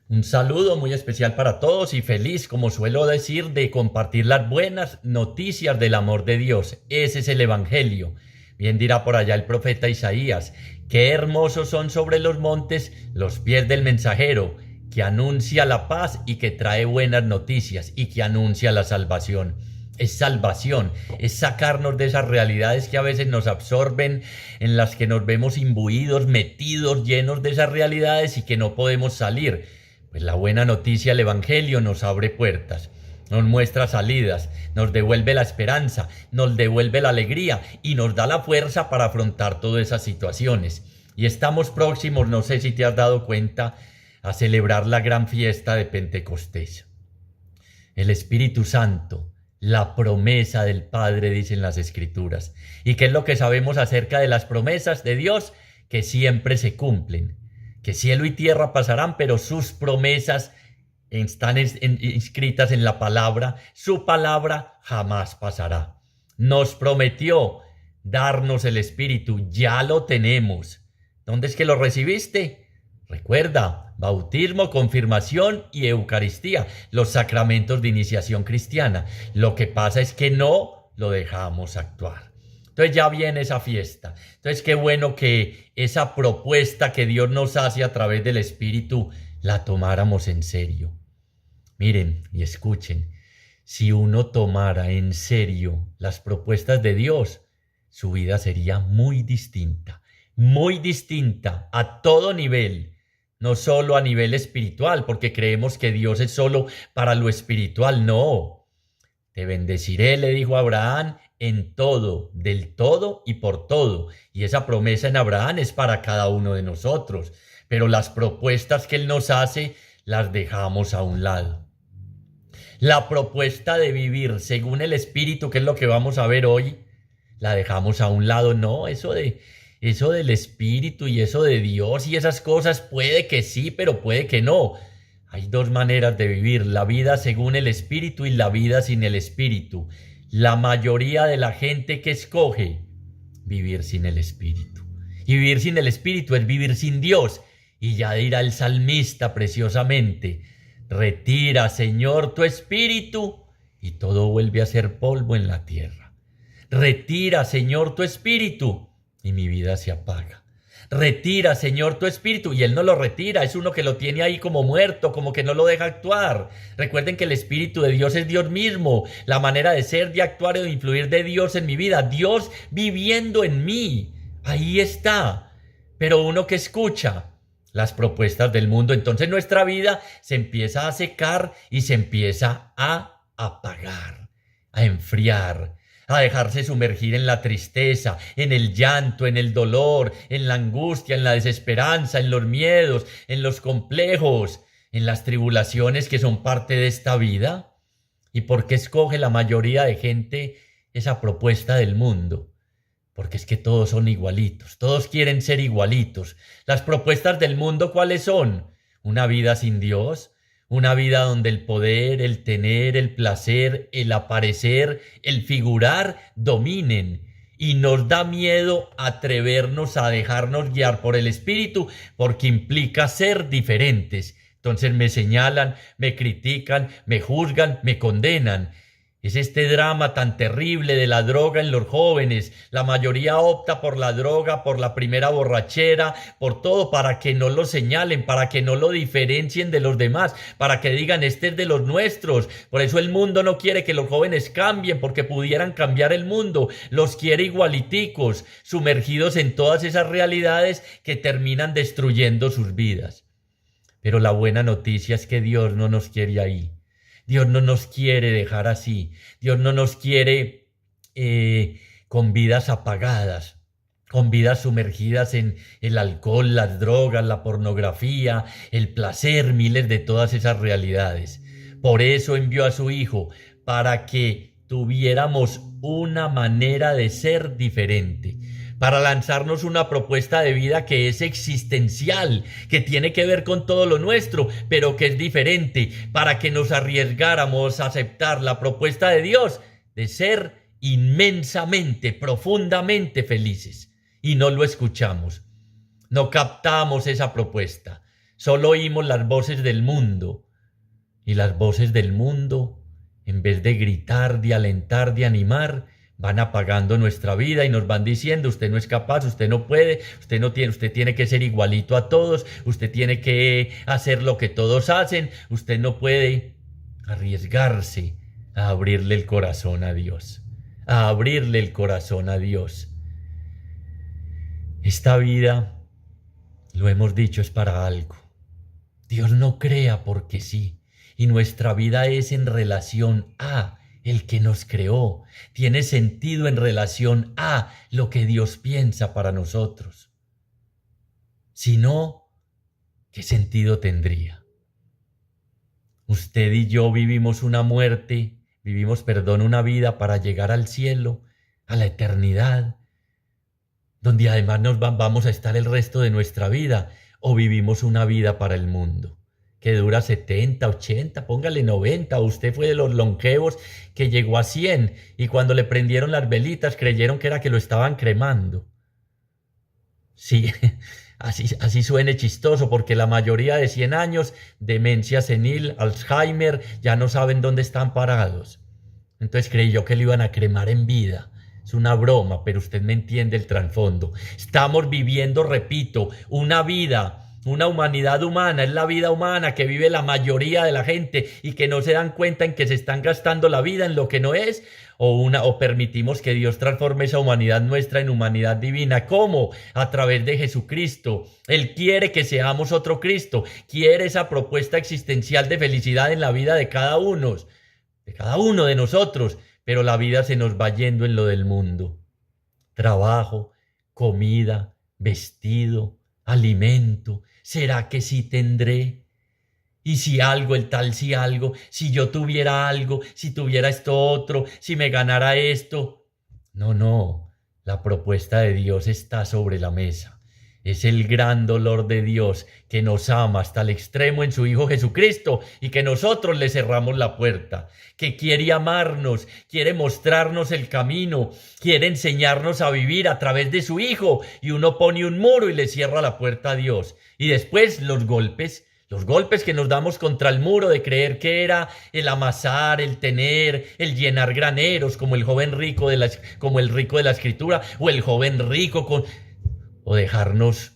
Un saludo muy especial para todos y feliz, como suelo decir, de compartir las buenas noticias del amor de Dios. Ese es el Evangelio. Bien dirá por allá el profeta Isaías, qué hermosos son sobre los montes los pies del mensajero, que anuncia la paz y que trae buenas noticias y que anuncia la salvación. Es salvación, es sacarnos de esas realidades que a veces nos absorben, en las que nos vemos imbuidos, metidos, llenos de esas realidades y que no podemos salir. Pues la buena noticia, el Evangelio, nos abre puertas, nos muestra salidas, nos devuelve la esperanza, nos devuelve la alegría y nos da la fuerza para afrontar todas esas situaciones. Y estamos próximos, no sé si te has dado cuenta, a celebrar la gran fiesta de Pentecostés. El Espíritu Santo, la promesa del Padre, dicen las Escrituras. ¿Y qué es lo que sabemos acerca de las promesas de Dios? Que siempre se cumplen, que cielo y tierra pasarán, pero sus promesas están inscritas en la palabra, su palabra jamás pasará. Nos prometió darnos el Espíritu, ya lo tenemos. ¿Dónde es que lo recibiste? Recuerda, bautismo, confirmación y Eucaristía, los sacramentos de iniciación cristiana. Lo que pasa es que no lo dejamos actuar. Entonces ya viene esa fiesta. Entonces qué bueno que esa propuesta que Dios nos hace a través del Espíritu la tomáramos en serio. Miren y escuchen, si uno tomara en serio las propuestas de Dios, su vida sería muy distinta a todo nivel. No solo a nivel espiritual, porque creemos que Dios es solo para lo espiritual, no. Te bendeciré, le dijo a Abraham, en todo, del todo y por todo. Y esa promesa en Abraham es para cada uno de nosotros. Pero las propuestas que Él nos hace, las dejamos a un lado. La propuesta de vivir según el Espíritu, que es lo que vamos a ver hoy, la dejamos a un lado. No, eso del Espíritu y eso de Dios y esas cosas, puede que sí, pero puede que no. Hay dos maneras de vivir, la vida según el Espíritu y la vida sin el Espíritu. La mayoría de la gente que escoge vivir sin el Espíritu. Y vivir sin el Espíritu es vivir sin Dios. Y ya dirá el salmista preciosamente, retira, Señor, tu Espíritu y todo vuelve a ser polvo en la tierra. Retira, Señor, tu Espíritu y mi vida se apaga. Retira, Señor, tu Espíritu. Y Él no lo retira, es uno que lo tiene ahí como muerto, como que no lo deja actuar. Recuerden que el Espíritu de Dios es Dios mismo, la manera de ser, de actuar y de influir de Dios en mi vida. Dios viviendo en mí, ahí está. Pero uno que escucha las propuestas del mundo, entonces nuestra vida se empieza a secar y se empieza a apagar, a enfriar, a dejarse sumergir en la tristeza, en el llanto, en el dolor, en la angustia, en la desesperanza, en los miedos, en los complejos, en las tribulaciones que son parte de esta vida. ¿Y por qué escoge la mayoría de gente esa propuesta del mundo? Porque es que todos son igualitos, todos quieren ser igualitos. Las propuestas del mundo, ¿cuáles son? Una vida sin Dios, una vida donde el poder, el tener, el placer, el aparecer, el figurar dominen. Y nos da miedo atrevernos a dejarnos guiar por el Espíritu, porque implica ser diferentes. Entonces me señalan, me critican, me juzgan, me condenan. Es este drama tan terrible de la droga en los jóvenes. La mayoría opta por la droga, por la primera borrachera, por todo, para que no lo señalen, para que no lo diferencien de los demás, para que digan, este es de los nuestros. Por eso el mundo no quiere que los jóvenes cambien, porque pudieran cambiar el mundo. Los quiere igualiticos, sumergidos en todas esas realidades que terminan destruyendo sus vidas. Pero la buena noticia es que Dios no nos quiere ahí. Dios no nos quiere dejar así. Dios no nos quiere con vidas apagadas, con vidas sumergidas en el alcohol, las drogas, la pornografía, el placer, miles de todas esas realidades. Por eso envió a su Hijo, para que tuviéramos una manera de ser diferente, para lanzarnos una propuesta de vida que es existencial, que tiene que ver con todo lo nuestro, pero que es diferente, para que nos arriesgáramos a aceptar la propuesta de Dios de ser inmensamente, profundamente felices. Y no lo escuchamos, no captamos esa propuesta, Solo oímos las voces del mundo. Y las voces del mundo, en vez de gritar, de alentar, de animar, van apagando nuestra vida y nos van diciendo: usted no es capaz, usted no puede, usted tiene que ser igualito a todos, usted tiene que hacer lo que todos hacen, usted no puede arriesgarse a abrirle el corazón a Dios, a abrirle el corazón a Dios. Esta vida, lo hemos dicho, es para algo. Dios no crea porque sí, y nuestra vida es en relación a el que nos creó, tiene sentido en relación a lo que Dios piensa para nosotros. Si no, ¿qué sentido tendría? Usted y yo vivimos una vida para llegar al cielo, a la eternidad, donde además vamos a estar el resto de nuestra vida, o vivimos una vida para el mundo, que dura 70, 80, póngale 90, o usted fue de los longevos que llegó a 100, y cuando le prendieron las velitas creyeron que era que lo estaban cremando. Sí, así suene chistoso, porque la mayoría de 100 años, demencia senil, Alzheimer, ya no saben dónde están parados. Entonces creyó que lo iban a cremar en vida. Es una broma, pero usted me entiende el trasfondo. Estamos viviendo, repito, una vida, una humanidad humana, es la vida humana que vive la mayoría de la gente y que no se dan cuenta en que se están gastando la vida en lo que no es, o permitimos que Dios transforme esa humanidad nuestra en humanidad divina. ¿Cómo? A través de Jesucristo. Él quiere que seamos otro Cristo, quiere esa propuesta existencial de felicidad en la vida de cada uno de nosotros, pero la vida se nos va yendo en lo del mundo. Trabajo, comida, vestido, alimento. ¿Será que sí tendré? Y si algo, si yo tuviera algo, si tuviera esto otro, si me ganara esto. No, la propuesta de Dios está sobre la mesa. Es el gran dolor de Dios, que nos ama hasta el extremo en su Hijo Jesucristo, y que nosotros le cerramos la puerta, que quiere amarnos, quiere mostrarnos el camino, quiere enseñarnos a vivir a través de su Hijo, y uno pone un muro y le cierra la puerta a Dios. Y después los golpes que nos damos contra el muro de creer que era el amasar, el tener, el llenar graneros, como el joven rico como el rico de la Escritura, o el joven rico o dejarnos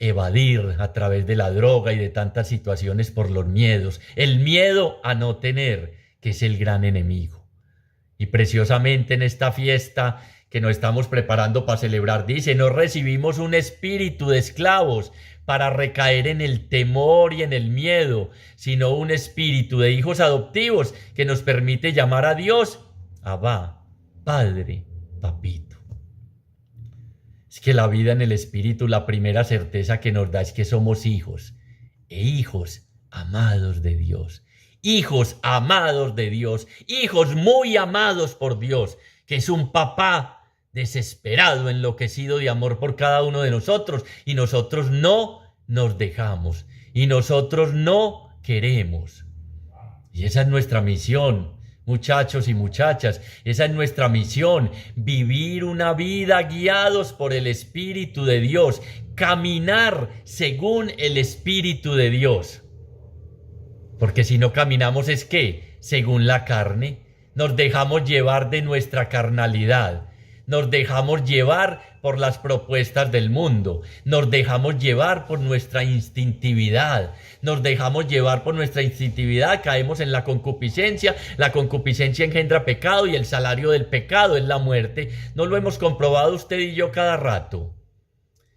evadir a través de la droga y de tantas situaciones por los miedos. El miedo a no tener, que es el gran enemigo. Y preciosamente en esta fiesta que nos estamos preparando para celebrar, dice: no recibimos un espíritu de esclavos para recaer en el temor y en el miedo, sino un espíritu de hijos adoptivos que nos permite llamar a Dios Abba, Padre, Papito. Es que la vida en el Espíritu, la primera certeza que nos da es que somos hijos, e hijos amados de Dios, hijos amados de Dios, hijos muy amados por Dios, que es un papá desesperado, enloquecido de amor por cada uno de nosotros, y nosotros no nos dejamos, y nosotros no queremos. Y esa es nuestra misión. Muchachos y muchachas, esa es nuestra misión: vivir una vida guiados por el Espíritu de Dios, caminar según el Espíritu de Dios. Porque si no caminamos es que, según la carne, nos dejamos llevar de nuestra carnalidad, nos dejamos llevar por las propuestas del mundo, nos dejamos llevar por nuestra instintividad, caemos en la concupiscencia engendra pecado, y el salario del pecado es la muerte. ¿No lo hemos comprobado usted y yo cada rato?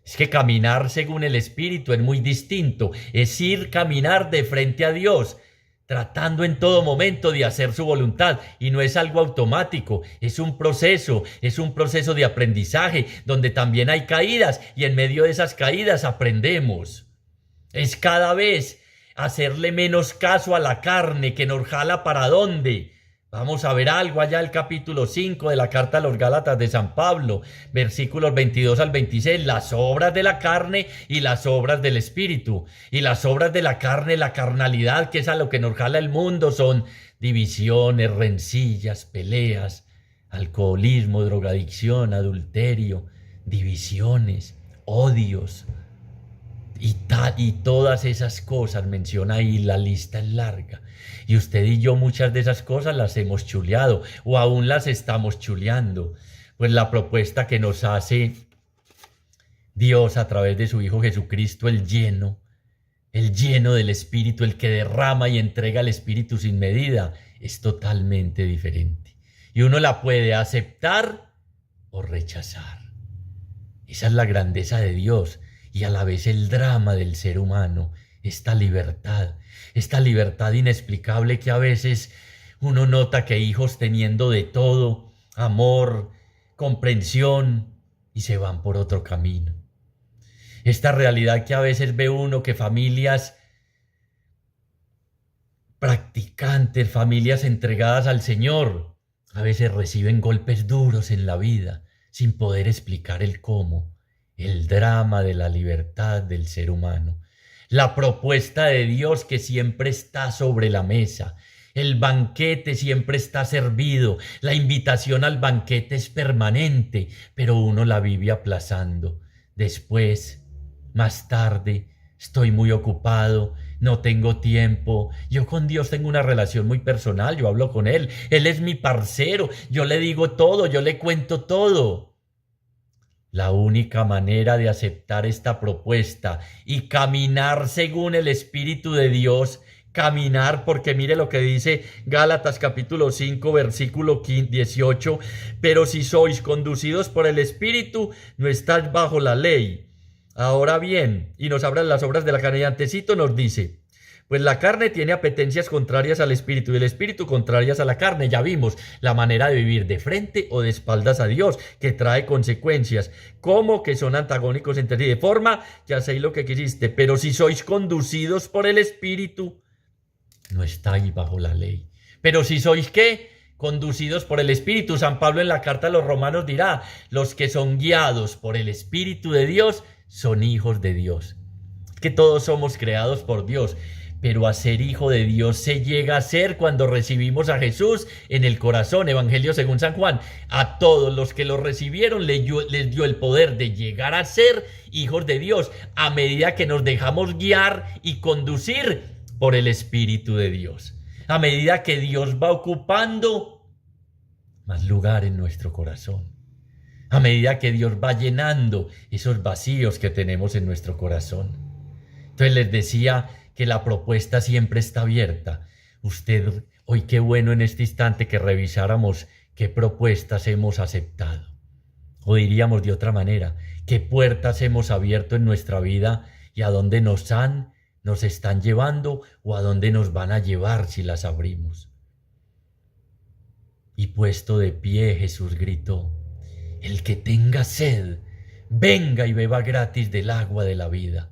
Es que caminar según el Espíritu es muy distinto, es caminar de frente a Dios, tratando en todo momento de hacer su voluntad, y no es algo automático, es un proceso de aprendizaje, donde también hay caídas, y en medio de esas caídas aprendemos. Es cada vez hacerle menos caso a la carne, que nos jala para dónde. Vamos a ver algo allá, el capítulo 5 de la carta a los Gálatas de San Pablo, versículos 22 al 26, las obras de la carne y las obras del Espíritu. Y las obras de la carne, la carnalidad, que es a lo que nos jala el mundo, son divisiones, rencillas, peleas, alcoholismo, drogadicción, adulterio, divisiones, odios, y todas esas cosas menciona ahí, la lista es larga. Y usted y yo muchas de esas cosas las hemos chuleado o aún las estamos chuleando. Pues la propuesta que nos hace Dios a través de su Hijo Jesucristo, el lleno del Espíritu, el que derrama y entrega el Espíritu sin medida, es totalmente diferente. Y uno la puede aceptar o rechazar. Esa es la grandeza de Dios y a la vez el drama del ser humano, esta libertad inexplicable que a veces uno nota que hijos teniendo de todo, amor, comprensión, y se van por otro camino. Esta realidad que a veces ve uno que familias practicantes, familias entregadas al Señor, a veces reciben golpes duros en la vida sin poder explicar el cómo, el drama de la libertad del ser humano, la propuesta de Dios que siempre está sobre la mesa, el banquete siempre está servido, la invitación al banquete es permanente, pero uno la vive aplazando. Después, más tarde, estoy muy ocupado, no tengo tiempo. Yo con Dios tengo una relación muy personal, yo hablo con Él es mi parcero, yo le digo todo, yo le cuento todo. La única manera de aceptar esta propuesta y caminar según el Espíritu de Dios, caminar, porque mire lo que dice Gálatas capítulo 5, versículo 18, pero si sois conducidos por el Espíritu, no estáis bajo la ley. Ahora bien, y nos hablan las obras de la carne, y antecito nos dice, pues la carne tiene apetencias contrarias al espíritu y el espíritu contrarias a la carne. Ya vimos la manera de vivir de frente o de espaldas a Dios, que trae consecuencias, como que son antagónicos entre sí, de forma que hacéis lo que quisiste, pero si sois conducidos por el espíritu, no estáis bajo la ley. Pero si sois, ¿qué? Conducidos por el Espíritu. San Pablo en la carta a los Romanos dirá, los que son guiados por el Espíritu de Dios son hijos de Dios. Que todos somos creados por Dios, pero a ser hijo de Dios se llega a ser cuando recibimos a Jesús en el corazón. Evangelio según San Juan. A todos los que lo recibieron les dio el poder de llegar a ser hijos de Dios a medida que nos dejamos guiar y conducir por el Espíritu de Dios. A medida que Dios va ocupando más lugar en nuestro corazón. A medida que Dios va llenando esos vacíos que tenemos en nuestro corazón. Entonces les decía que la propuesta siempre está abierta. Usted, hoy qué bueno en este instante que revisáramos qué propuestas hemos aceptado. O diríamos de otra manera, qué puertas hemos abierto en nuestra vida y a dónde nos están llevando o a dónde nos van a llevar si las abrimos. Y puesto de pie, Jesús gritó, el que tenga sed, venga y beba gratis del agua de la vida,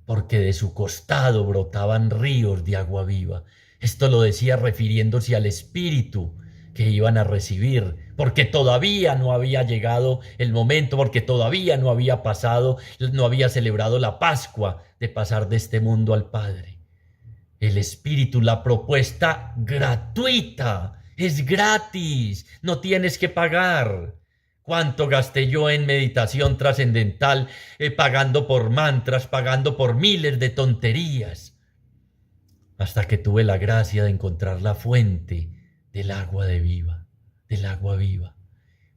porque de su costado brotaban ríos de agua viva. Esto lo decía refiriéndose al Espíritu que iban a recibir, porque todavía no había llegado el momento, porque todavía no había pasado, no había celebrado la Pascua de pasar de este mundo al Padre. El Espíritu, la propuesta gratuita, es gratis, no tienes que pagar. ¿Cuánto gasté yo en meditación trascendental, pagando por mantras, pagando por miles de tonterías? Hasta que tuve la gracia de encontrar la fuente del agua viva.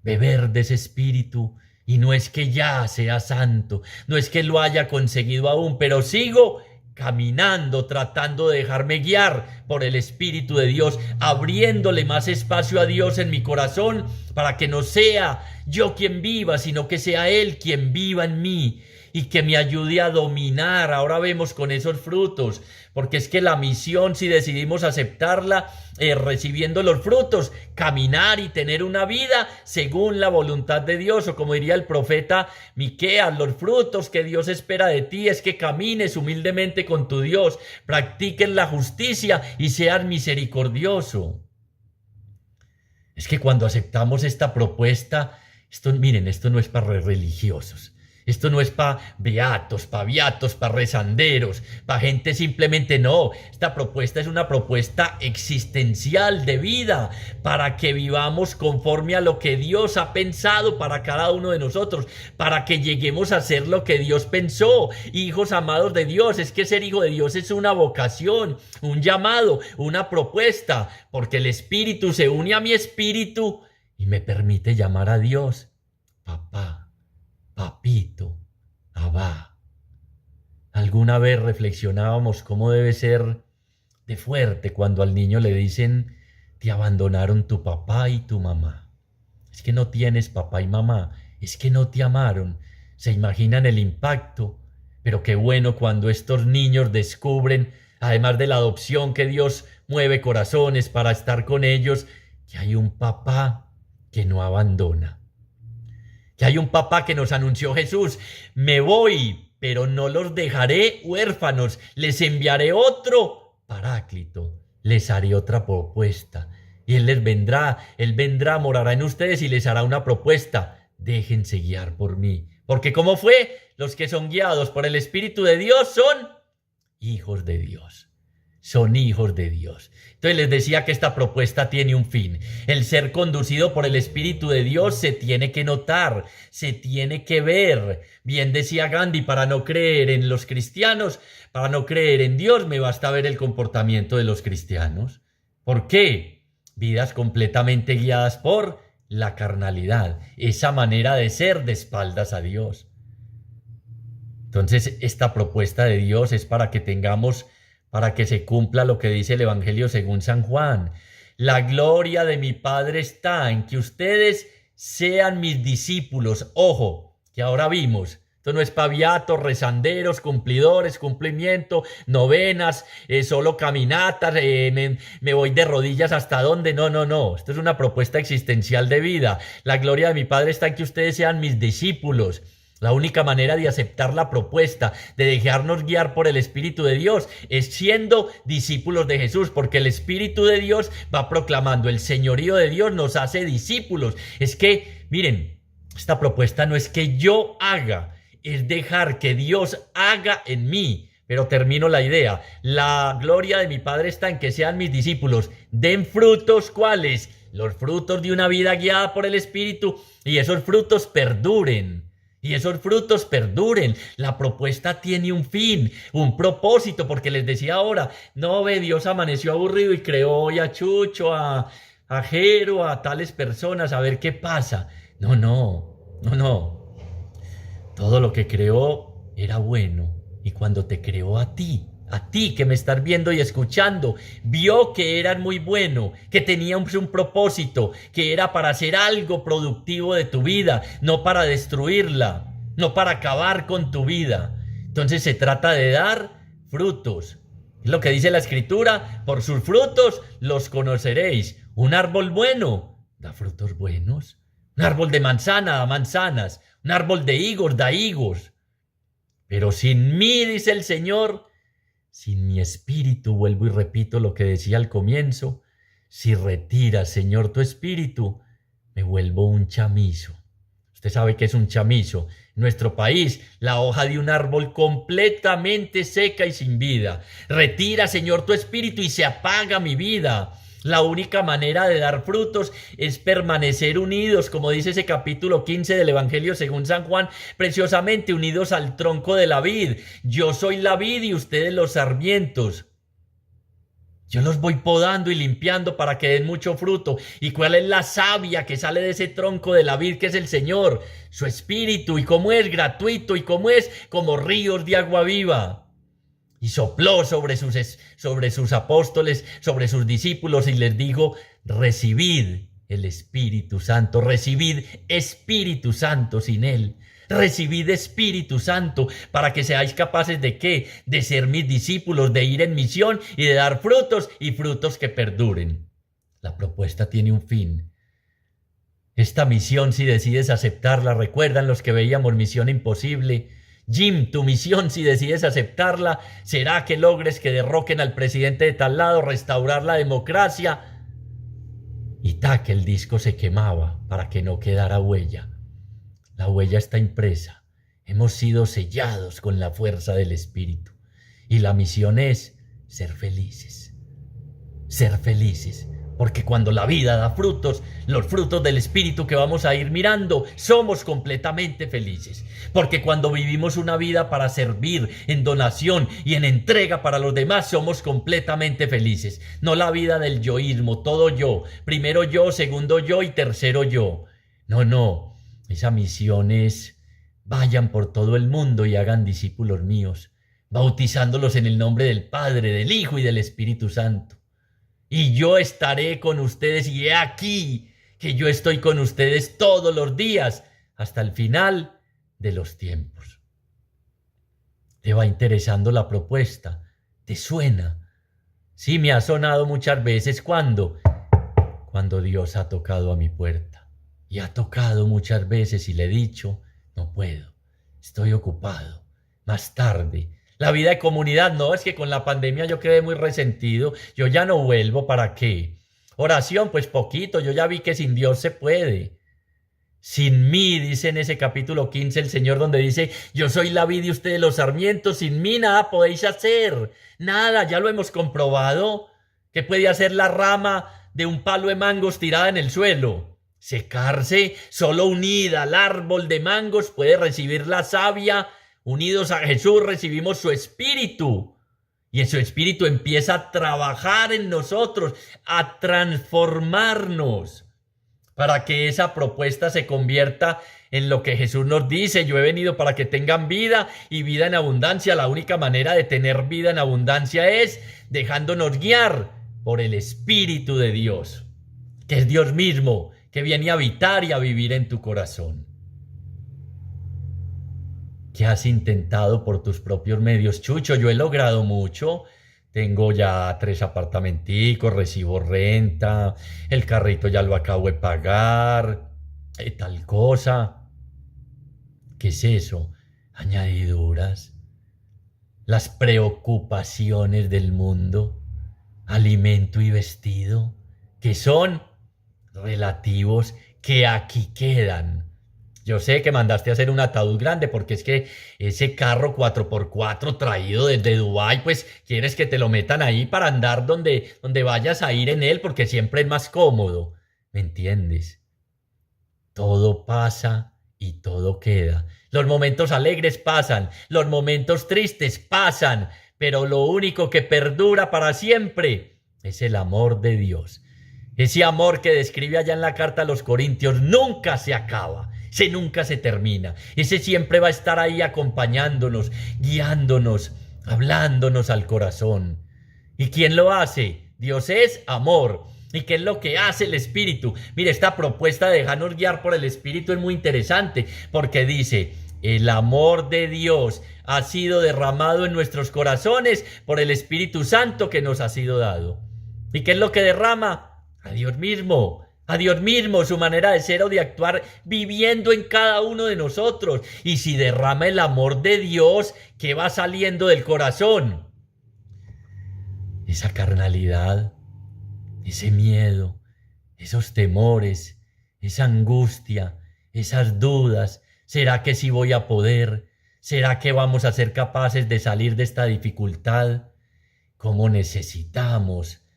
Beber de ese Espíritu, y no es que ya sea santo, no es que lo haya conseguido aún, pero sigo caminando, tratando de dejarme guiar por el Espíritu de Dios, abriéndole más espacio a Dios en mi corazón, para que no sea yo quien viva, sino que sea Él quien viva en mí y que me ayude a dominar. Ahora vemos con esos frutos, porque es que la misión, si decidimos aceptarla, recibiendo los frutos, caminar y tener una vida según la voluntad de Dios, o como diría el profeta Miqueas, los frutos que Dios espera de ti es que camines humildemente con tu Dios, practiques la justicia y seas misericordioso. Es que cuando aceptamos esta propuesta, miren, esto no es para religiosos. Esto no es para beatos, para rezanderos, para gente simplemente no. Esta propuesta es una propuesta existencial de vida para que vivamos conforme a lo que Dios ha pensado para cada uno de nosotros, para que lleguemos a ser lo que Dios pensó, hijos amados de Dios. Es que ser hijo de Dios es una vocación, un llamado, una propuesta, porque el Espíritu se une a mi espíritu y me permite llamar a Dios papá. Papito, Abba. Alguna vez reflexionábamos cómo debe ser de fuerte cuando al niño le dicen: te abandonaron tu papá y tu mamá. Es que no tienes papá y mamá, es que no te amaron. Se imaginan el impacto, pero qué bueno cuando estos niños descubren, además de la adopción que Dios mueve corazones para estar con ellos, que hay un papá que no abandona. Que hay un papá que nos anunció Jesús: me voy, pero no los dejaré huérfanos, les enviaré otro Paráclito, les haré otra propuesta, y Él vendrá, morará en ustedes y les hará una propuesta: déjense guiar por mí, porque ¿cómo fue? Los que son guiados por el Espíritu de Dios son hijos de Dios. Son hijos de Dios. Entonces les decía que esta propuesta tiene un fin. El ser conducido por el Espíritu de Dios se tiene que notar, se tiene que ver. Bien decía Gandhi: para no creer en los cristianos, para no creer en Dios, me basta ver el comportamiento de los cristianos. ¿Por qué? Vidas completamente guiadas por la carnalidad, esa manera de ser de espaldas a Dios. Entonces esta propuesta de Dios es para que se cumpla lo que dice el Evangelio según San Juan. La gloria de mi Padre está en que ustedes sean mis discípulos. Ojo, que ahora vimos. Esto no es paviatos, rezanderos, cumplidores, cumplimiento, novenas, solo caminatas, me voy de rodillas hasta dónde. No. Esto es una propuesta existencial de vida. La gloria de mi Padre está en que ustedes sean mis discípulos. La única manera de aceptar la propuesta, de dejarnos guiar por el Espíritu de Dios, es siendo discípulos de Jesús, porque el Espíritu de Dios va proclamando, el señorío de Dios nos hace discípulos. Es que, miren, esta propuesta no es que yo haga, es dejar que Dios haga en mí. Pero termino la idea. La gloria de mi Padre está en que sean mis discípulos. Den frutos, ¿cuáles? Los frutos de una vida guiada por el Espíritu, y esos frutos perduren. La propuesta tiene un fin, un propósito, porque les decía ahora, no ve, Dios amaneció aburrido y creó hoy a Chucho, a Jero, a tales personas, a ver qué pasa. No. Todo lo que creó era bueno, y cuando te creó a ti que me estás viendo y escuchando, vio que eras muy bueno, que tenía un propósito, que era para hacer algo productivo de tu vida, no para destruirla, no para acabar con tu vida. Entonces se trata de dar frutos. Es lo que dice la Escritura: por sus frutos los conoceréis. Un árbol bueno da frutos buenos. Un árbol de manzana da manzanas. Un árbol de higos da higos. Pero sin mí, dice el Señor, sin mi espíritu, vuelvo y repito lo que decía al comienzo, si retiras, Señor, tu espíritu, me vuelvo un chamizo. Usted sabe qué es un chamizo. En nuestro país, la hoja de un árbol completamente seca y sin vida. Retira, Señor, tu espíritu y se apaga mi vida. La única manera de dar frutos es permanecer unidos, como dice ese capítulo 15 del Evangelio según San Juan, preciosamente unidos al tronco de la vid. Yo soy la vid y ustedes los sarmientos. Yo los voy podando y limpiando para que den mucho fruto. ¿Y cuál es la savia que sale de ese tronco de la vid, que es el Señor? Su espíritu. ¿Y cómo es? Gratuito. ¿Y cómo es? Como ríos de agua viva. Y sopló sobre sus apóstoles, sobre sus discípulos, y les dijo: recibid el Espíritu Santo, recibid Espíritu Santo sin él. Recibid Espíritu Santo para que seáis capaces de ¿qué? De ser mis discípulos, de ir en misión y de dar frutos, y frutos que perduren. La propuesta tiene un fin. Esta misión, si decides aceptarla, recuerdan los que veíamos Misión Imposible, Jim, tu misión, si decides aceptarla, será que logres que derroquen al presidente de tal lado, restaurar la democracia. Y que el disco se quemaba para que no quedara huella. La huella está impresa Hemos sido sellados con la fuerza del Espíritu. Y la misión es ser felices. Ser felices. Porque cuando la vida da frutos, los frutos del Espíritu que vamos a ir mirando, somos completamente felices. Porque cuando vivimos una vida para servir, en donación y en entrega para los demás, somos completamente felices. No la vida del yoísmo, todo yo, primero yo, segundo yo y tercero yo. No, esa misión es: vayan por todo el mundo y hagan discípulos míos, bautizándolos en el nombre del Padre, del Hijo y del Espíritu Santo. Y yo estaré con ustedes, y he aquí que yo estoy con ustedes todos los días hasta el final de los tiempos. ¿Te va interesando la propuesta? ¿Te suena? Sí, me ha sonado muchas veces cuando Dios ha tocado a mi puerta. Y ha tocado muchas veces y le he dicho: no puedo, estoy ocupado, más tarde. La vida de comunidad, no, es que con la pandemia yo quedé muy resentido, yo ya no vuelvo, ¿para qué? Oración, pues poquito, yo ya vi que sin Dios se puede. Sin mí, dice en ese capítulo 15 el Señor, donde dice: yo soy la vid y ustedes los sarmientos, sin mí nada podéis hacer, nada, ya lo hemos comprobado. ¿Qué puede hacer la rama de un palo de mangos tirada en el suelo? Secarse. Solo unida al árbol de mangos puede recibir la savia. Unidos a Jesús recibimos su Espíritu, y su Espíritu empieza a trabajar en nosotros, a transformarnos, para que esa propuesta se convierta en lo que Jesús nos dice: yo he venido para que tengan vida y vida en abundancia. La única manera de tener vida en abundancia es dejándonos guiar por el Espíritu de Dios, que es Dios mismo, que viene a habitar y a vivir en tu corazón. ¿Qué has intentado por tus propios medios? Chucho, yo he logrado mucho. Tengo ya 3 apartamenticos, recibo renta, el carrito ya lo acabo de pagar, tal cosa. ¿Qué es eso? Añadiduras. Las preocupaciones del mundo, alimento y vestido, que son relativos, que aquí quedan. Yo sé que mandaste a hacer un ataúd grande, porque es que ese carro 4x4 traído desde Dubái, pues quieres que te lo metan ahí para andar donde vayas a ir en él, porque siempre es más cómodo. ¿Me entiendes? Todo pasa y todo queda. Los momentos alegres pasan, los momentos tristes pasan, pero lo único que perdura para siempre es el amor de Dios. Ese amor que describe allá en la carta a los Corintios nunca se acaba. Ese nunca se termina. Ese siempre va a estar ahí acompañándonos, guiándonos, hablándonos al corazón. ¿Y quién lo hace? Dios es amor. ¿Y qué es lo que hace el Espíritu? Mire, esta propuesta de dejarnos guiar por el Espíritu es muy interesante, porque dice: el amor de Dios ha sido derramado en nuestros corazones por el Espíritu Santo que nos ha sido dado. ¿Y qué es lo que derrama? A Dios mismo. A Dios mismo, su manera de ser o de actuar, viviendo en cada uno de nosotros. Y si derrama el amor de Dios, ¿qué va saliendo del corazón? Esa carnalidad, ese miedo, esos temores, esa angustia, esas dudas. ¿Será que sí voy a poder? ¿Será que vamos a ser capaces de salir de esta dificultad? ¿Cómo necesitamos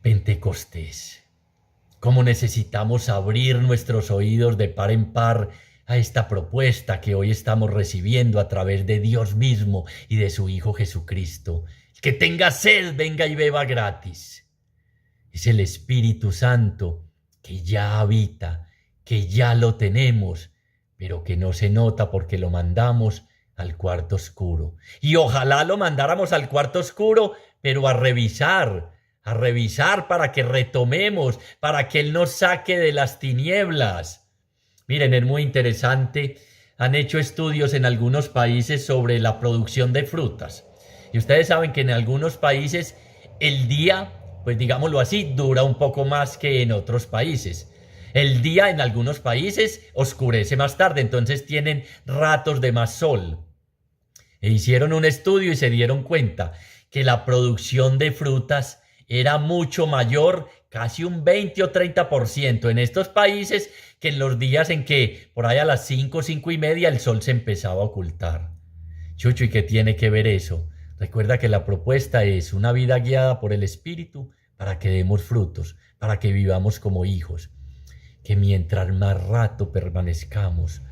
Pentecostés? ¿Cómo necesitamos abrir nuestros oídos de par en par a esta propuesta que hoy estamos recibiendo a través de Dios mismo y de su Hijo Jesucristo? El que tenga sed, venga y beba gratis. Es el Espíritu Santo que ya habita, que ya lo tenemos, pero que no se nota porque lo mandamos al cuarto oscuro. Y ojalá lo mandáramos al cuarto oscuro, pero a revisar para que retomemos, para que Él nos saque de las tinieblas. Miren, es muy interesante. Han hecho estudios en algunos países sobre la producción de frutas. Y ustedes saben que en algunos países el día, pues digámoslo así, dura un poco más que en otros países. El día en algunos países oscurece más tarde, entonces tienen ratos de más sol. E hicieron un estudio y se dieron cuenta que la producción de frutas era mucho mayor casi un 20 o 30% en estos países, que en los días en que por ahí a las 5, 5:30 el sol se empezaba a ocultar. Chucho, ¿y qué tiene que ver eso? Recuerda que la propuesta es una vida guiada por el Espíritu para que demos frutos, para que vivamos como hijos. Que mientras más rato permanezcamos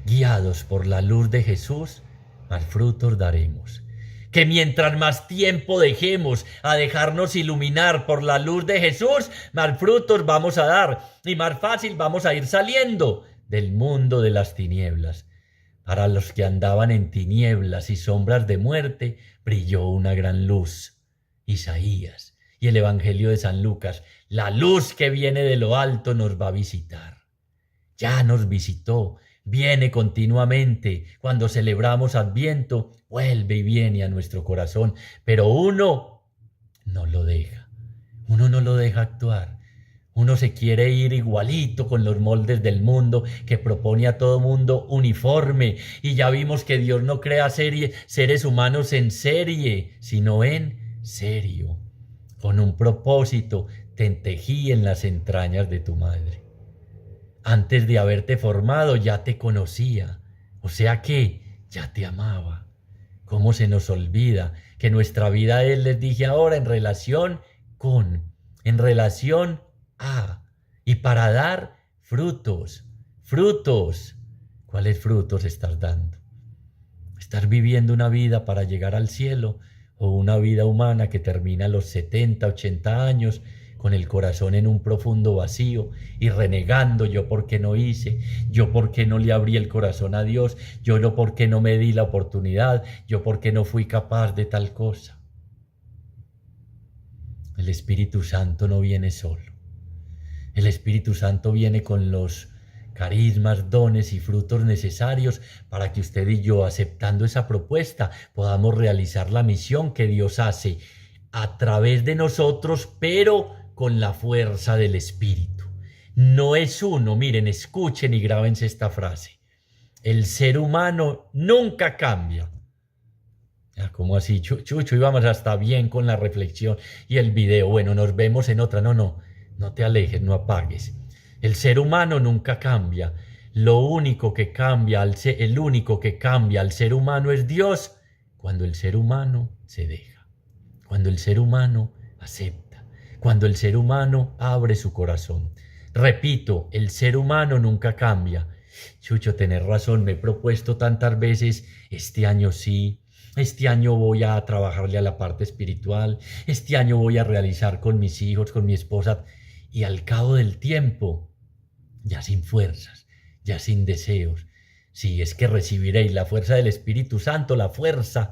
guiados por la luz de Jesús, más frutos daremos. Que mientras más tiempo dejemos a dejarnos iluminar por la luz de Jesús, más frutos vamos a dar y más fácil vamos a ir saliendo del mundo de las tinieblas. Para los que andaban en tinieblas y sombras de muerte, brilló una gran luz. Isaías y el Evangelio de San Lucas, la luz que viene de lo alto nos va a visitar. Ya nos visitó, viene continuamente. Cuando celebramos Adviento, vuelve y viene a nuestro corazón, pero uno no lo deja. Uno no lo deja actuar. Uno se quiere ir igualito con los moldes del mundo que propone a todo mundo uniforme. Y ya vimos que Dios no crea seres humanos en serie, sino en serio. Con un propósito te entejí en las entrañas de tu madre. Antes de haberte formado ya te conocía, o sea que ya te amaba. ¿Cómo se nos olvida que nuestra vida es, les dije ahora, en relación a, y para dar frutos, frutos. ¿Cuáles frutos estás dando? ¿Estás viviendo una vida para llegar al cielo o una vida humana que termina a los 70, 80 años con el corazón en un profundo vacío y renegando yo por qué no hice, yo por qué no le abrí el corazón a Dios, yo no por qué no me di la oportunidad, yo por qué no fui capaz de tal cosa? El Espíritu Santo no viene solo. El Espíritu Santo viene con los carismas, dones y frutos necesarios para que usted y yo, aceptando esa propuesta, podamos realizar la misión que Dios hace a través de nosotros, pero con la fuerza del Espíritu. No es uno, miren, escuchen y grábense esta frase. El ser humano nunca cambia. ¿Cómo así, Chucho? Íbamos hasta bien con la reflexión y el video. Bueno, nos vemos en otra. No te alejes, no apagues. El ser humano nunca cambia. El único que cambia al ser humano es Dios cuando el ser humano se deja, cuando el ser humano acepta, cuando el ser humano abre su corazón. Repito, el ser humano nunca cambia. Chucho, tenés razón, me he propuesto tantas veces, este año sí. Este año voy a trabajarle a la parte espiritual, este año voy a realizar con mis hijos, con mi esposa, y al cabo del tiempo, ya sin fuerzas, ya sin deseos. Sí, es que recibiréis la fuerza del Espíritu Santo, la fuerza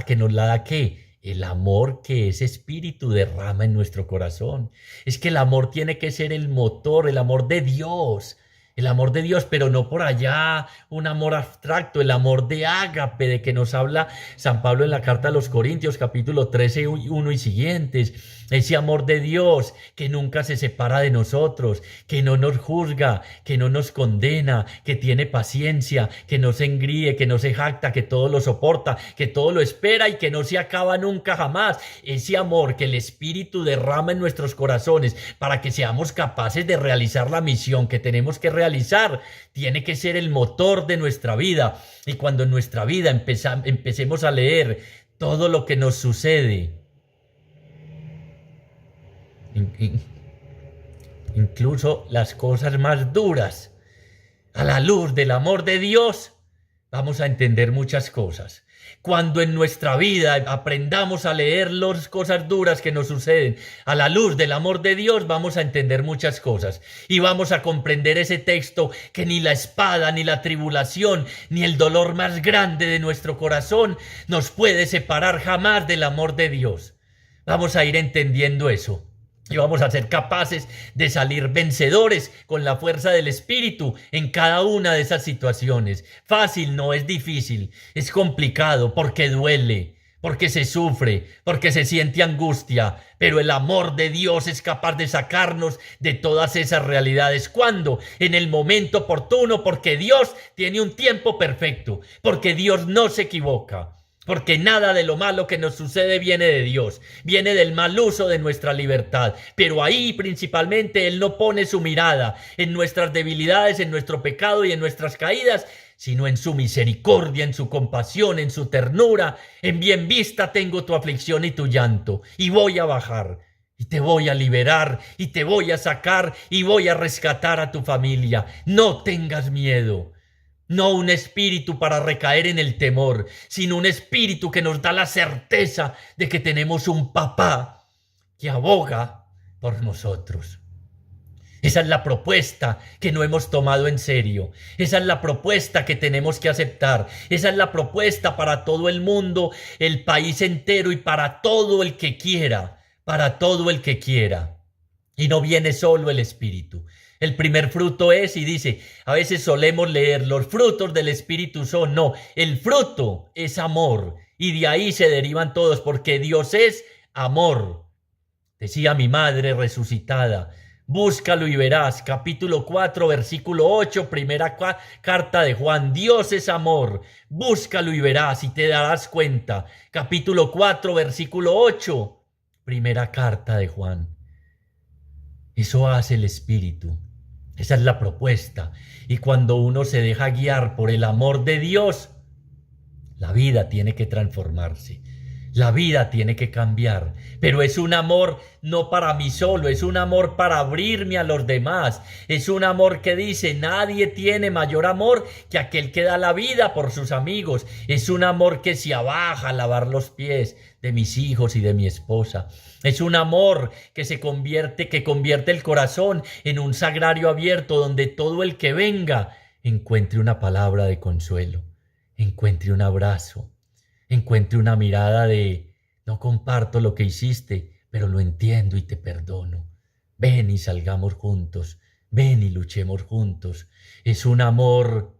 que nos la da ¿qué? El amor que ese Espíritu derrama en nuestro corazón. Es que el amor tiene que ser el motor, el amor de Dios. El amor de Dios, pero no por allá un amor abstracto, el amor de ágape, de que nos habla San Pablo en la carta a los Corintios, capítulo 13, 1 y siguientes. Ese amor de Dios que nunca se separa de nosotros, que no nos juzga, que no nos condena, que tiene paciencia, que no se engríe, que no se jacta, que todo lo soporta, que todo lo espera y que no se acaba nunca jamás. Ese amor que el Espíritu derrama en nuestros corazones para que seamos capaces de realizar la misión que tenemos que realizar, tiene que ser el motor de nuestra vida. Y cuando en nuestra vida empecemos a leer todo lo que nos sucede, incluso las cosas más duras, a la luz del amor de Dios, vamos a entender muchas cosas. Cuando en nuestra vida aprendamos a leer las cosas duras que nos suceden a la luz del amor de Dios, vamos a entender muchas cosas y vamos a comprender ese texto que ni la espada, ni la tribulación, ni el dolor más grande de nuestro corazón nos puede separar jamás del amor de Dios. Vamos a ir entendiendo eso. Y vamos a ser capaces de salir vencedores con la fuerza del Espíritu en cada una de esas situaciones. Fácil no es difícil, es complicado porque duele, porque se sufre, porque se siente angustia, pero el amor de Dios es capaz de sacarnos de todas esas realidades. ¿Cuándo? En el momento oportuno, porque Dios tiene un tiempo perfecto, porque Dios no se equivoca. porque nada de lo malo que nos sucede viene de Dios, viene del mal uso de nuestra libertad. Pero ahí principalmente Él no pone su mirada en nuestras debilidades, en nuestro pecado y en nuestras caídas, sino en su misericordia, en su compasión, en su ternura. En bien vista tengo tu aflicción y tu llanto, y voy a bajar, y te voy a liberar, y te voy a sacar, y voy a rescatar a tu familia. No tengas miedo. No un espíritu para recaer en el temor, sino un espíritu que nos da la certeza de que tenemos un papá que aboga por nosotros. Esa es la propuesta que no hemos tomado en serio. Esa es la propuesta que tenemos que aceptar. Esa es la propuesta para todo el mundo, el país entero y para todo el que quiera. Para todo el que quiera. Y no viene solo el Espíritu. El primer fruto es, y dice, a veces solemos leer, los frutos del Espíritu son, no, el fruto es amor. Y de ahí se derivan todos, porque Dios es amor. Decía mi madre resucitada, búscalo y verás, capítulo 4, versículo 8, primera carta de Juan, Dios es amor, búscalo y verás y te darás cuenta. Capítulo 4, versículo 8, primera carta de Juan. Eso hace el Espíritu. Esa es la propuesta. Y cuando uno se deja guiar por el amor de Dios, la vida tiene que transformarse. La vida tiene que cambiar, pero es un amor no para mí solo, es un amor para abrirme a los demás. Es un amor que dice, nadie tiene mayor amor que aquel que da la vida por sus amigos. Es un amor que se abaja a lavar los pies de mis hijos y de mi esposa. Es un amor que convierte el corazón en un sagrario abierto donde todo el que venga encuentre una palabra de consuelo, encuentre un abrazo, encuentre una mirada de no comparto lo que hiciste, pero lo entiendo y te perdono. Ven y salgamos juntos, ven y luchemos juntos. Es un amor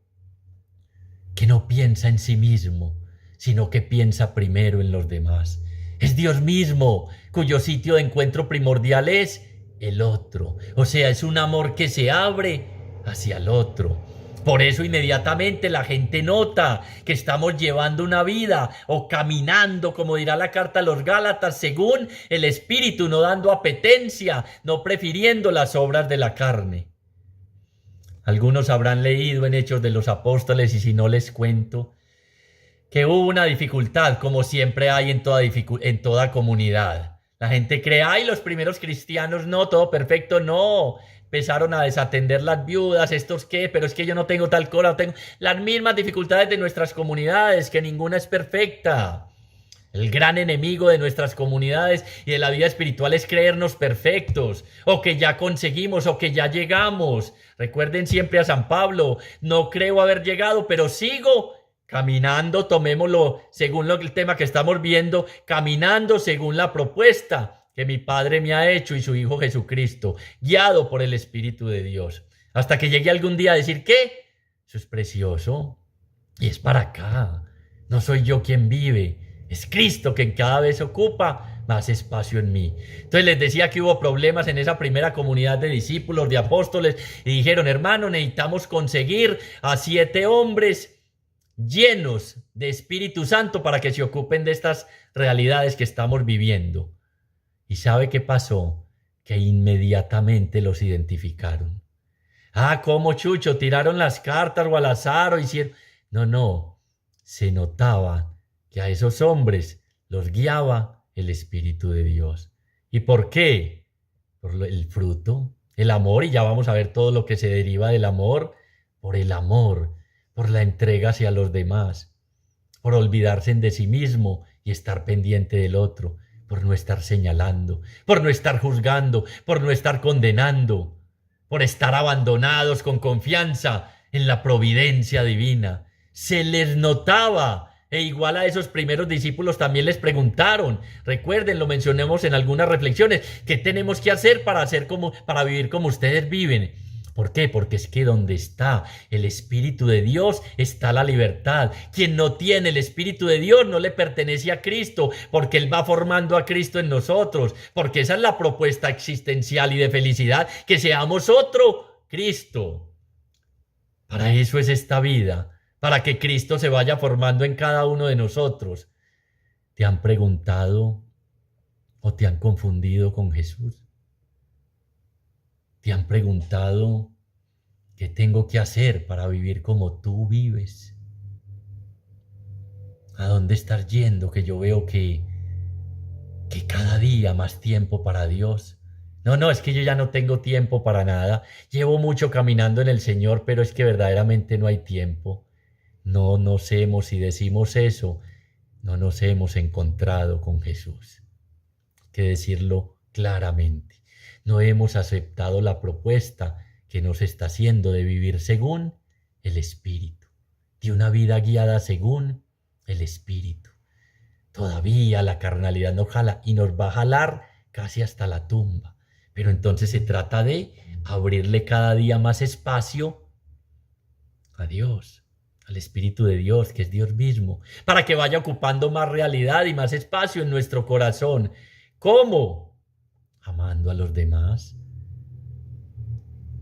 que no piensa en sí mismo, sino que piensa primero en los demás. Es Dios mismo, cuyo sitio de encuentro primordial es el otro. O sea, es un amor que se abre hacia el otro. Por eso inmediatamente la gente nota que estamos llevando una vida o caminando, como dirá la carta a los Gálatas, según el Espíritu, no dando apetencia, no prefiriendo las obras de la carne. Algunos habrán leído en Hechos de los Apóstoles, y si no les cuento, que hubo una dificultad, como siempre hay en toda comunidad. La gente cree, ay, los primeros cristianos no, todo perfecto, no. Empezaron a desatender las viudas, estos qué, pero es que yo no tengo tal cosa, tengo las mismas dificultades de nuestras comunidades, que ninguna es perfecta. El gran enemigo de nuestras comunidades y de la vida espiritual es creernos perfectos, o que ya conseguimos, o que ya llegamos. Recuerden siempre a San Pablo, no creo haber llegado, pero sigo caminando, tomémoslo según el tema que estamos viendo, caminando según la propuesta que mi Padre me ha hecho y su Hijo Jesucristo, guiado por el Espíritu de Dios. Hasta que llegue algún día a decir, ¿qué? Eso es precioso. Y es para acá. No soy yo quien vive. Es Cristo quien cada vez ocupa más espacio en mí. Entonces les decía que hubo problemas en esa primera comunidad de discípulos, de apóstoles, y dijeron, hermano, necesitamos conseguir a 7 hombres llenos de Espíritu Santo para que se ocupen de estas realidades que estamos viviendo. ¿Y sabe qué pasó? Que inmediatamente los identificaron. Ah, ¿cómo, Chucho? ¿Tiraron las cartas o al azar o hicieron? No. Se notaba que a esos hombres los guiaba el Espíritu de Dios. ¿Y por qué? Por el fruto, el amor, y ya vamos a ver todo lo que se deriva del amor, por el amor, por la entrega hacia los demás, por olvidarse de sí mismo y estar pendiente del otro, por no estar señalando, por no estar juzgando, por no estar condenando, por estar abandonados con confianza en la providencia divina. Se les notaba, e igual a esos primeros discípulos también les preguntaron, recuerden, lo mencionemos en algunas reflexiones, ¿qué tenemos que hacer para vivir como ustedes viven? ¿Por qué? Porque es que donde está el Espíritu de Dios está la libertad. Quien no tiene el Espíritu de Dios no le pertenece a Cristo, porque Él va formando a Cristo en nosotros, porque esa es la propuesta existencial y de felicidad, que seamos otro Cristo. Para eso es esta vida, para que Cristo se vaya formando en cada uno de nosotros. ¿Te han preguntado o te han confundido con Jesús? ¿Te han preguntado qué tengo que hacer para vivir como tú vives? ¿A dónde estás yendo? Que yo veo que cada día más tiempo para Dios. No, es que yo ya no tengo tiempo para nada. Llevo mucho caminando en el Señor, pero es que verdaderamente no hay tiempo. No nos hemos, si decimos eso, no nos hemos encontrado con Jesús. Hay que decirlo claramente. No hemos aceptado la propuesta que nos está haciendo de vivir según el Espíritu, de una vida guiada según el Espíritu. Todavía la carnalidad nos jala y nos va a jalar casi hasta la tumba. Pero entonces se trata de abrirle cada día más espacio a Dios, al Espíritu de Dios, que es Dios mismo, para que vaya ocupando más realidad y más espacio en nuestro corazón. ¿Cómo? Amando a los demás.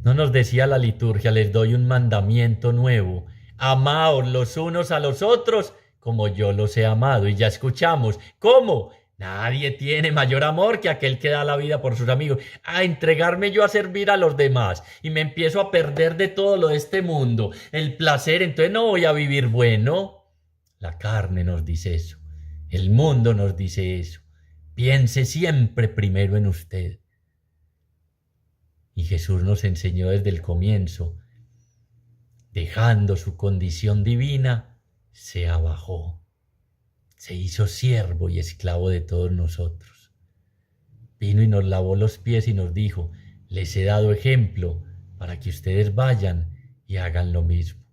¿No nos decía la liturgia: les doy un mandamiento nuevo? Amaos los unos a los otros como yo los he amado? Y ya escuchamos. ¿Cómo? Nadie tiene mayor amor que aquel que da la vida por sus amigos. A entregarme yo a servir a los demás y me empiezo a perder de todo lo de este mundo, el placer, entonces no voy a vivir bueno. La carne nos dice eso, el mundo nos dice eso. Piense siempre primero en usted. Y Jesús nos enseñó desde el comienzo, dejando su condición divina, se abajó, se hizo siervo y esclavo de todos nosotros. Vino y nos lavó los pies y nos dijo: les he dado ejemplo para que ustedes vayan y hagan lo mismo.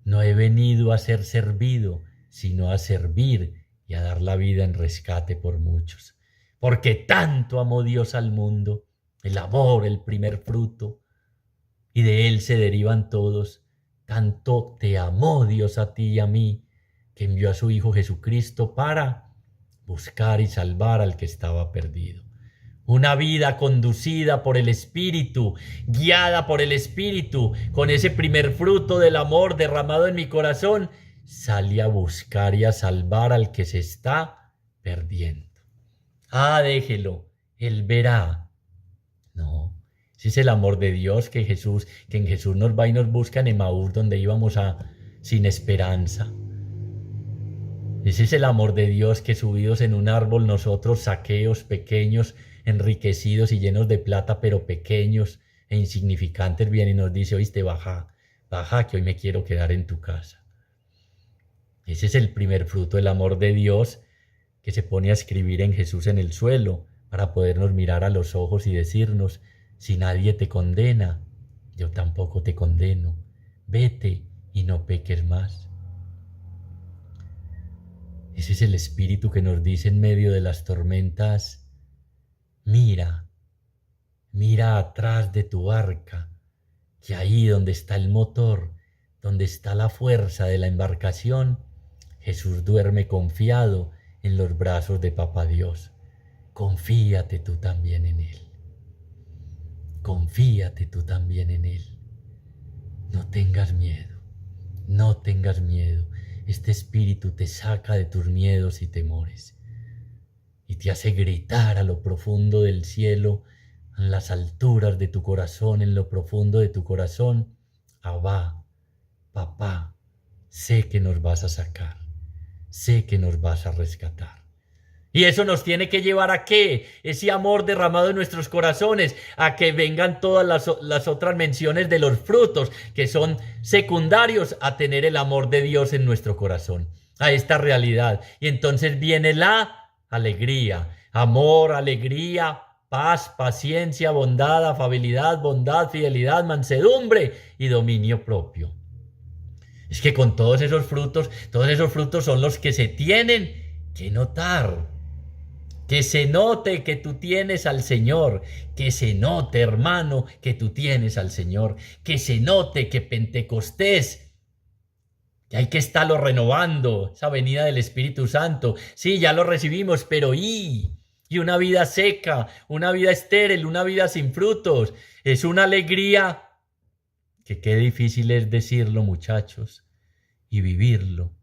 No he venido a ser servido, sino a servir y a dar la vida en rescate por muchos. Porque tanto amó Dios al mundo, el amor, el primer fruto, y de él se derivan todos. Tanto te amó Dios a ti y a mí, que envió a su Hijo Jesucristo para buscar y salvar al que estaba perdido. Una vida conducida por el Espíritu, guiada por el Espíritu, con ese primer fruto del amor derramado en mi corazón, salí a buscar y a salvar al que se está perdiendo. Déjelo, él verá. No, ese es el amor de Dios que en Jesús nos va y nos busca en Emaús, donde íbamos sin esperanza. Ese es el amor de Dios que subidos en un árbol nosotros, saqueos pequeños, enriquecidos y llenos de plata, pero pequeños e insignificantes, viene y nos dice: oíste, baja, que hoy me quiero quedar en tu casa. Ese es el primer fruto del amor de Dios, que se pone a escribir en Jesús en el suelo, para podernos mirar a los ojos y decirnos: si nadie te condena, yo tampoco te condeno. Vete y no peques más. Ese es el Espíritu que nos dice en medio de las tormentas: mira atrás de tu barca, que ahí donde está el motor, donde está la fuerza de la embarcación, Jesús duerme confiado en los brazos de Papá Dios. Confíate tú también en Él. Confíate tú también en Él. No tengas miedo, no tengas miedo. Este Espíritu te saca de tus miedos y temores y te hace gritar a lo profundo del cielo, en las alturas de tu corazón, en lo profundo de tu corazón: Abba, papá, sé que nos vas a sacar, sé que nos vas a rescatar. Y eso nos tiene que llevar ¿a qué? Ese amor derramado en nuestros corazones, a que vengan todas las otras menciones de los frutos, que son secundarios a tener el amor de Dios en nuestro corazón, a esta realidad. Y entonces viene la alegría, amor, alegría, paz, paciencia, bondad, afabilidad, bondad, fidelidad, mansedumbre y dominio propio. Es que con todos esos frutos son los que se tienen que notar. Que se note que tú tienes al Señor, que se note, hermano, que tú tienes al Señor, que se note que Pentecostés, que hay que estarlo renovando, esa venida del Espíritu Santo. Sí, ya lo recibimos, pero y una vida seca, una vida estéril, una vida sin frutos, es una alegría que qué difícil es decirlo, muchachos, y vivirlo.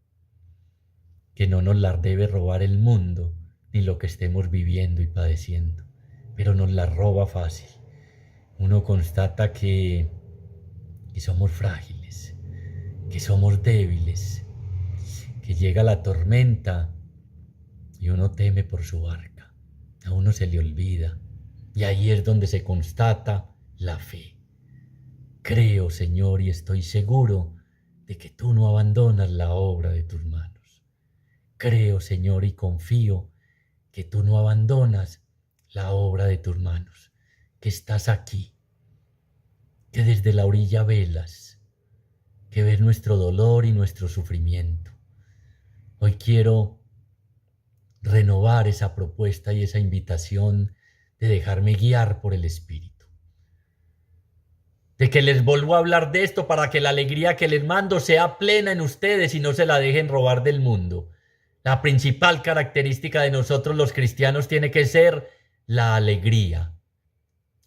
que no nos la debe robar el mundo, ni lo que estemos viviendo y padeciendo, pero nos la roba fácil. Uno constata que somos frágiles, que somos débiles, que llega la tormenta y uno teme por su barca, a uno se le olvida, y ahí es donde se constata la fe. Creo, Señor, y estoy seguro de que tú no abandonas la obra de tus manos. Creo, Señor, y confío que tú no abandonas la obra de tus manos, que estás aquí, que desde la orilla velas, que ves nuestro dolor y nuestro sufrimiento. Hoy quiero renovar esa propuesta y esa invitación de dejarme guiar por el Espíritu. De que les vuelvo a hablar de esto para que la alegría que les mando sea plena en ustedes y no se la dejen robar del mundo. La principal característica de nosotros los cristianos tiene que ser la alegría.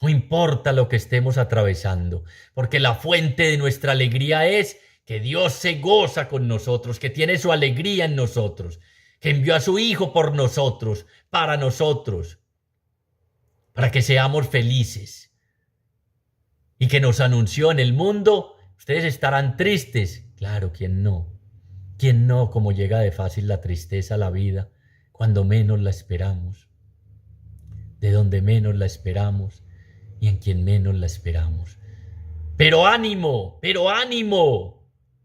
No importa lo que estemos atravesando, porque la fuente de nuestra alegría es que Dios se goza con nosotros, que tiene su alegría en nosotros, que envió a su Hijo por nosotros, para que seamos felices. Y que nos anunció en el mundo, ustedes estarán tristes. Claro, ¿quién no? ¿Quién no? Como llega de fácil la tristeza a la vida, cuando menos la esperamos, de donde menos la esperamos y en quien menos la esperamos. Pero ánimo,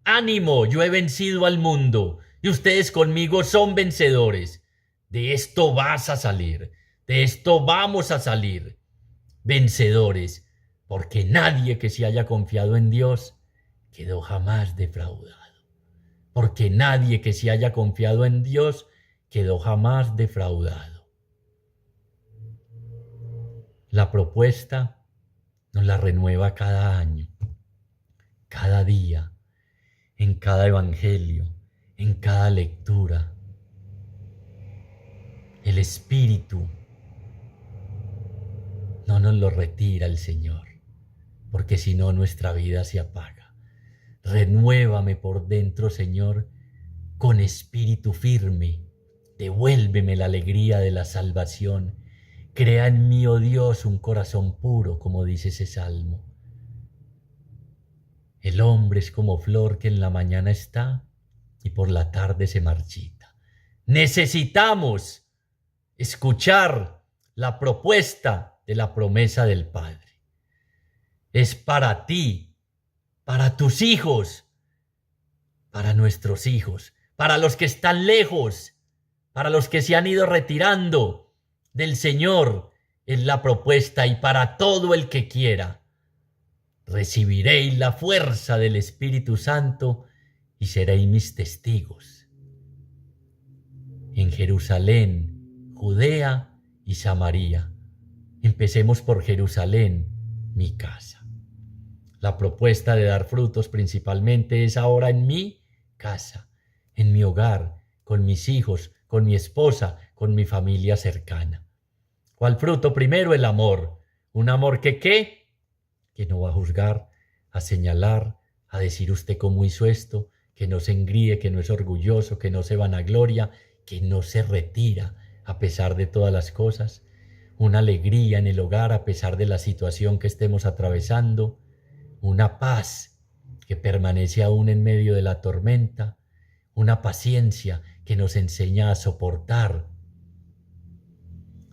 ánimo, yo he vencido al mundo y ustedes conmigo son vencedores. De esto vas a salir, de esto vamos a salir, vencedores. Porque nadie que se haya confiado en Dios quedó jamás defraudado. Porque nadie que se haya confiado en Dios quedó jamás defraudado. La propuesta nos la renueva cada año, cada día, en cada evangelio, en cada lectura. El Espíritu no nos lo retira el Señor, porque si no nuestra vida se apaga. Renuévame por dentro, Señor, con espíritu firme. Devuélveme la alegría de la salvación. Crea en mí, oh Dios, un corazón puro, como dice ese salmo. El hombre es como flor que en la mañana está y por la tarde se marchita. Necesitamos escuchar la propuesta de la promesa del Padre. Es para ti, para tus hijos, para nuestros hijos, para los que están lejos, para los que se han ido retirando del Señor, es la propuesta, y para todo el que quiera. Recibiréis la fuerza del Espíritu Santo y seréis mis testigos en Jerusalén, Judea y Samaria. Empecemos por Jerusalén, mi casa. La propuesta de dar frutos principalmente es ahora en mi casa, en mi hogar, con mis hijos, con mi esposa, con mi familia cercana. ¿Cuál fruto? Primero, el amor. Un amor que ¿qué? Que no va a juzgar, a señalar, a decir usted cómo hizo esto, que no se engríe, que no es orgulloso, que no se vanagloria, que no se retira a pesar de todas las cosas. Una alegría en el hogar a pesar de la situación que estemos atravesando. Una paz que permanece aún en medio de la tormenta. Una paciencia que nos enseña a soportar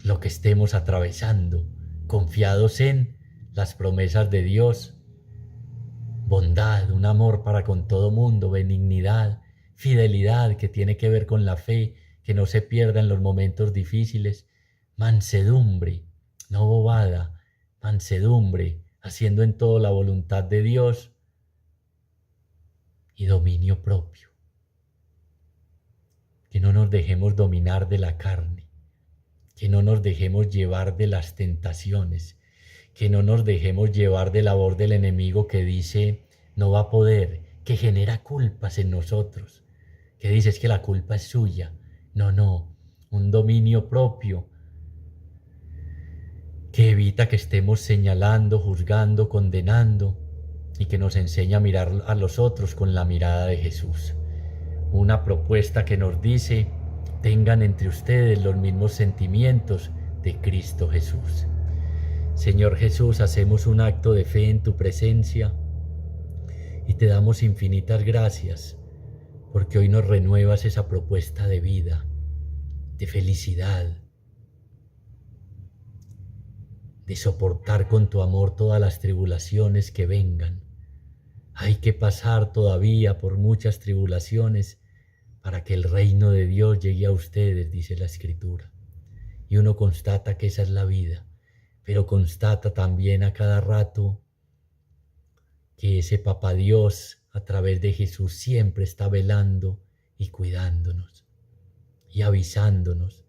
lo que estemos atravesando, confiados en las promesas de Dios. Bondad, un amor para con todo mundo, benignidad, fidelidad que tiene que ver con la fe, que no se pierda en los momentos difíciles. Mansedumbre, no bobada, mansedumbre, haciendo en todo la voluntad de Dios, y dominio propio. Que no nos dejemos dominar de la carne, que no nos dejemos llevar de las tentaciones, que no nos dejemos llevar de la voz del enemigo que dice no va a poder, que genera culpas en nosotros, que dice es que la culpa es suya. No, un dominio propio que evita que estemos señalando, juzgando, condenando, y que nos enseña a mirar a los otros con la mirada de Jesús. una propuesta que nos dice: tengan entre ustedes los mismos sentimientos de Cristo Jesús. Señor Jesús, hacemos un acto de fe en tu presencia y te damos infinitas gracias porque hoy nos renuevas esa propuesta de vida, de felicidad, de soportar con tu amor todas las tribulaciones que vengan. Hay que pasar todavía por muchas tribulaciones para que el reino de Dios llegue a ustedes, dice la Escritura. Y uno constata que esa es la vida, pero constata también a cada rato que ese Papá Dios a través de Jesús siempre está velando y cuidándonos y avisándonos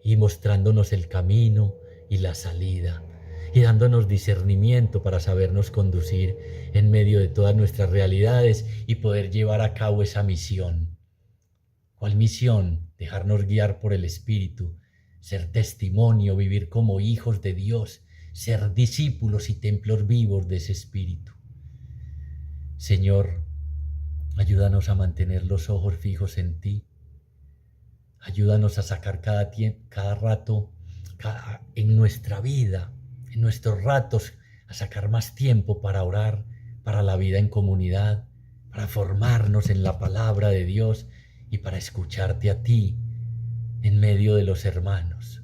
y mostrándonos el camino y la salida y dándonos discernimiento para sabernos conducir en medio de todas nuestras realidades y poder llevar a cabo esa misión. ¿Cuál misión? Dejarnos guiar por el Espíritu, ser testimonio, vivir como hijos de Dios, ser discípulos y templos vivos de ese Espíritu. Señor, ayúdanos a mantener los ojos fijos en ti. Ayúdanos a sacar cada rato en nuestra vida, en nuestros ratos, a sacar más tiempo para orar, para la vida en comunidad, para formarnos en la palabra de Dios y para escucharte a ti en medio de los hermanos,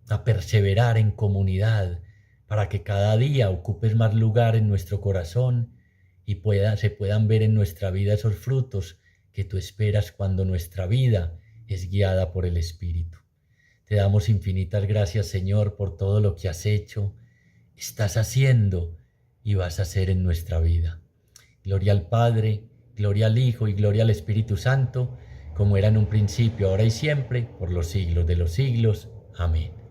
a perseverar en comunidad para que cada día ocupes más lugar en nuestro corazón y se puedan ver en nuestra vida esos frutos que tú esperas cuando nuestra vida es guiada por el Espíritu. Te damos infinitas gracias, Señor, por todo lo que has hecho, estás haciendo y vas a hacer en nuestra vida. Gloria al Padre, gloria al Hijo y gloria al Espíritu Santo, como era en un principio, ahora y siempre, por los siglos de los siglos. Amén.